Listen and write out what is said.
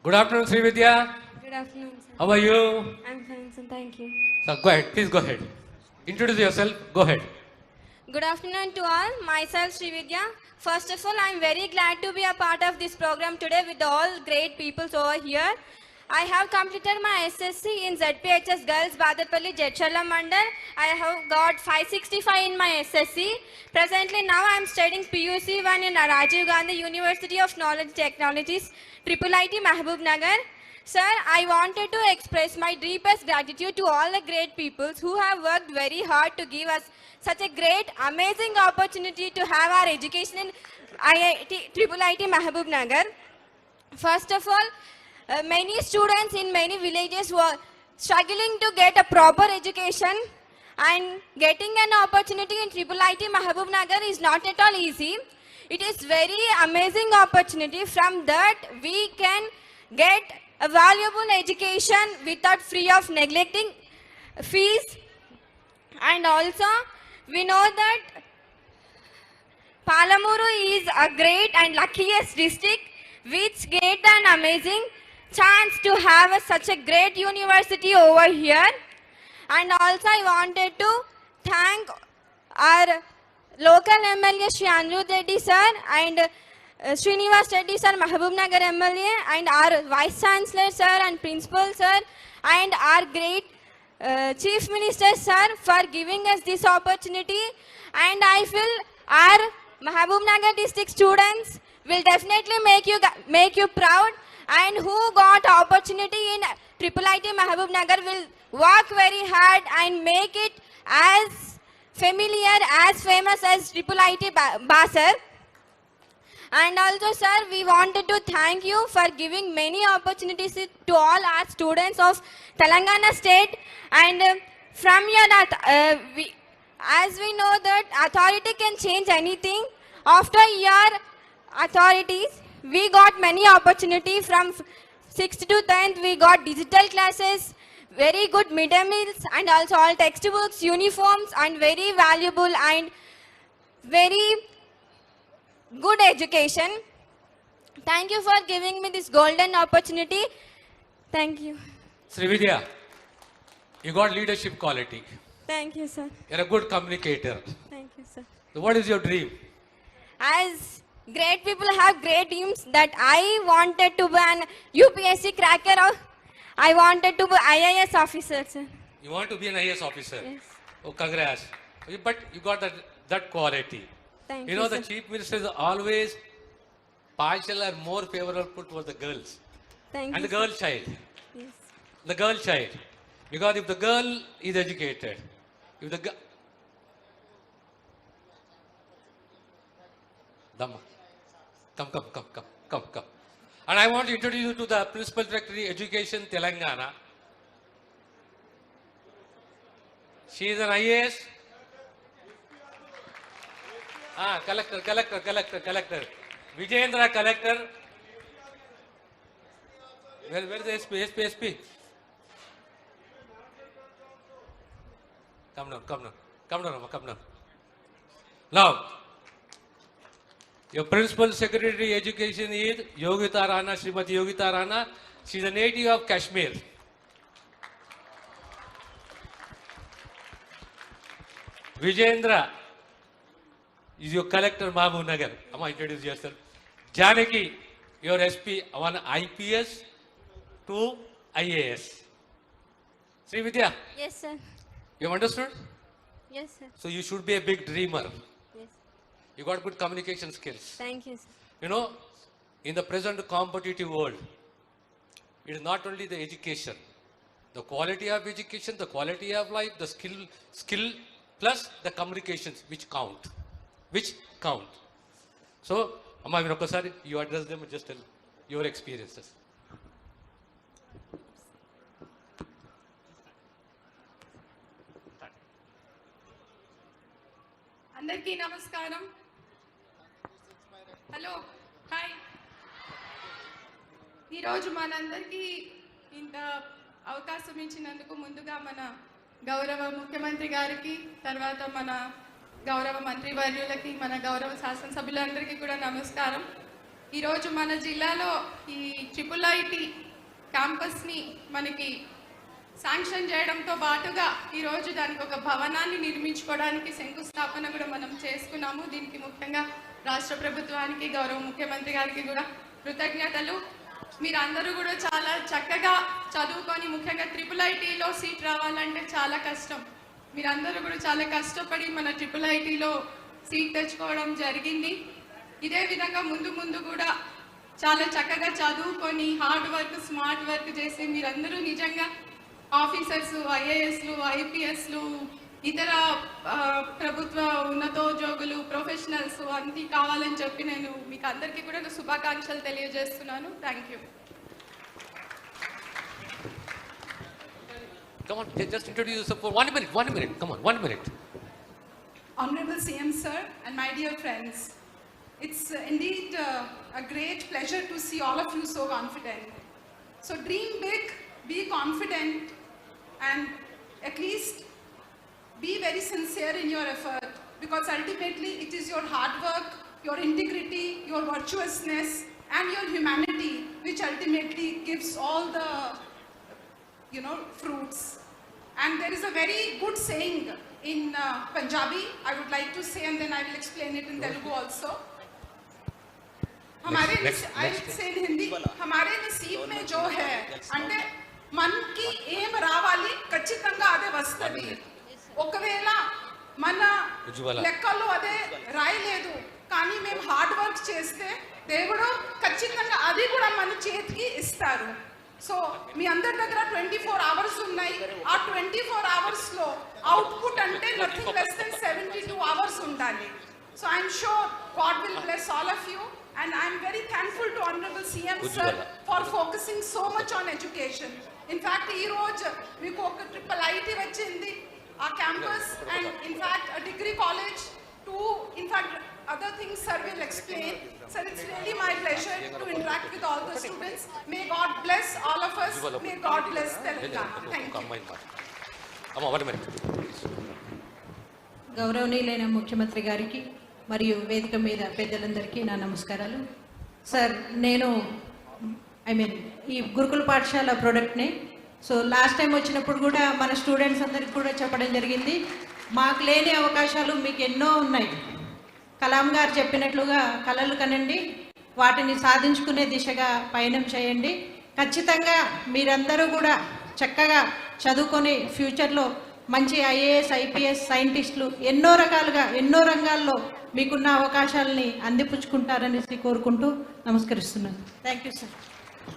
Good afternoon, Srividya. Good afternoon, sir. How are you? I'm fine, sir. Thank you. So go ahead, please go ahead. Introduce yourself. Go ahead. Good afternoon to all. Myself, Srividya. First of all, I'm very glad to be a part of this program today with all great people over here. I have completed my SSC in ZPHS Girls Badapalli Jetchala Mandal. I have got 565 in my SSC. Presently now I am studying PUC 1 in Rajiv Gandhi University of Knowledge Technologies, IIIT Mahbub Nagar. Sir, I wanted to express my deepest gratitude to all the great people who have worked very hard to give us such a great, amazing opportunity to have our education in IIT Mahbub Nagar. First of all, many students in many villages were struggling to get a proper education, and getting an opportunity in IIT Mahbub Nagar is not at all easy. It is very amazing opportunity. From that we can get a valuable education without free of neglecting fees. And also we know that Palamuru is a great and luckiest district which get an amazing chance to have such a great university over here. And also I wanted to thank our local MLA Shri Anirudh Reddy sir and Srinivas Reddy sir, Mahbub Nagar MLA, and our Vice Chancellor sir and Principal sir, and our great Chief Minister sir for giving us this opportunity. And I feel our Mahbub Nagar district students will definitely make you proud, and who got opportunity in IIIT Mahbub Nagar will work very hard and make it as familiar, as famous as IIIT Basar. And also sir, we wanted to thank you for giving many opportunities to all our students of Telangana state. And from your as we know that authority can change anything, after your authorities we got many opportunity. From 6th to 10th we got digital classes, very good midday meals, and also all textbooks, uniforms, and very valuable and very good education. Thank you for giving me this golden opportunity. Thank you. Srividya, you got leadership quality. Thank you, sir. You're a good communicator. Thank you, sir. So what is your dream? As great people have great dreams, that I wanted to be an UPSC cracker, or I wanted to be IAS officer, sir. You want to be an IAS officer? Yes. Oh, congrats. But you got that quality. Thank You you, know, sir. the Chief Minister is always partial and more favorable towards the girls. Thank And you, the girl child. Yes. The girl child. Because if the girl is educated, if the girl... Dhamma. Come. And I want to introduce you to the Principal Secretary Education Telangana. She is an IAS. Collector. Vijayendra collector. Where is the SP? Come down. Now, your Principal Secretary Education is Yogita Rana, Srimati Yogita Rana. She is a native of Kashmir. Vijayendra is your collector, Mahbub Nagar. Amma, introduce yourself. Janaki, your SP, one IPS, two IAS. Srividya, Yes, sir. you have understood? Yes, sir. So you should be a big dreamer. Yes. You got good communication skills. Thank you, sir. You know, in the present competitive world, it is not only the education, the quality of education, the quality of life, the skill plus the communications which count. So, Amma Vinokasari, you address them and just tell your experiences. అందరికీ నమస్కారం. Hello, hi. ఈరోజు మనందరికీ ఇంత అవకాశం ఇచ్చినందుకు ముందుగా మన గౌరవ ముఖ్యమంత్రి గారికి, తర్వాత మన గౌరవ మంత్రివర్యులకి, మన గౌరవ శాసనసభ్యులందరికీ కూడా నమస్కారం. ఈరోజు మన జిల్లాలో ఈ ట్రిపుల్ ఐటీ క్యాంపస్ని మనకి శాంక్షన్ చేయడంతో పాటుగా ఈరోజు దానికి ఒక భవనాన్ని నిర్మించుకోవడానికి శంకుస్థాపన కూడా మనం చేసుకున్నాము. దీనికి ముఖ్యంగా రాష్ట్ర ప్రభుత్వానికి, గౌరవ ముఖ్యమంత్రి గారికి కూడా కృతజ్ఞతలు. మీరందరూ కూడా చాలా చక్కగా చదువుకొని, ముఖ్యంగా ట్రిపుల్ ఐటీలో సీట్ రావాలంటే చాలా కష్టం. మీరందరూ కూడా చాలా కష్టపడి మన ట్రిపుల్ ఐటీలో సీట్ తెచ్చుకోవడం జరిగింది. ఇదే విధంగా ముందు ముందు కూడా చాలా చక్కగా చదువుకొని హార్డ్ వర్క్, స్మార్ట్ వర్క్ చేసి మీరందరూ నిజంగా ఆఫీసర్స్, ఐఏఎస్లు, ఐపీఎస్లు, ఇతర ప్రభుత్వ ఉన్నతోద్యోగులు, ప్రొఫెషనల్స్ అన్నీ కావాలని చెప్పి నేను మీకు అందరికీ కూడా శుభాకాంక్షలు తెలియజేస్తున్నాను. Thank you. Come on, just introduce yourself for 1 minute. Come on, 1 minute. Honorable CM Sir and my dear friends, it's indeed a great pleasure to see all of you so confident. So dream big, be confident, and at least be very sincere in your effort, because ultimately it is your hard work, your integrity, your virtuousness, and your humanity which ultimately gives all the fruits. And there is a very good saying in Punjabi, I would like to say, and then I will explain it in Telugu also. हमारे I will say in Hindi, हमारे नसीब में जो है అంటే మనకి ఏం రావాలి ఖచ్చితంగా అదే వస్తుంది. ఒకవేళ మన లెక్కల్లో అదే రాయలేదు కానీ మేము హార్డ్ వర్క్ చేస్తే దేవుడు ఖచ్చితంగా అది కూడా మన చేతికి ఇస్తారు. సో మీ అందరి దగ్గర 24 hours ఉన్నాయి. ఆ 24 hours లో అవుట్పుట్ అంటే నథింగ్ లెస్ దెన్ 72 hours ఉండాలి. So I'm sure God will bless all of you, and I'm very thankful to Honorable CM Sir for focusing so much on education. In fact, ee roj meeku oka triple IT vachindi aa campus, and in fact a degree college to, in fact other things sir will explain. Sir, it's really my pleasure to interact with all the students. May God bless all of us. May God bless Telangana. Thank you. Amma 1 minute. గౌరవనీయులైన ముఖ్యమంత్రి గారికి మరియు వేదిక మీద పెద్దలందరికీ నా నమస్కారాలు. Sir, నేను ఈ గురుకుల పాఠశాల ప్రోడక్ట్ని లాస్ట్ టైం వచ్చినప్పుడు కూడా మన స్టూడెంట్స్ అందరికి కూడా చెప్పడం జరిగింది, మాకు లేని అవకాశాలు మీకు ఎన్నో ఉన్నాయి. కలాం గారు చెప్పినట్లుగా కలలు కనండి, వాటిని సాధించుకునే దిశగా పయనం చేయండి. ఖచ్చితంగా మీరందరూ కూడా చక్కగా చదువుకొని ఫ్యూచర్లో మంచి ఐఏఎస్, ఐపీఎస్, సైంటిస్టులు ఎన్నో రకాలుగా ఎన్నో రంగాల్లో మీకున్న అవకాశాలని అందిపుచ్చుకుంటారనేసి కోరుకుంటూ నమస్కరిస్తున్నాను. Thank you sir.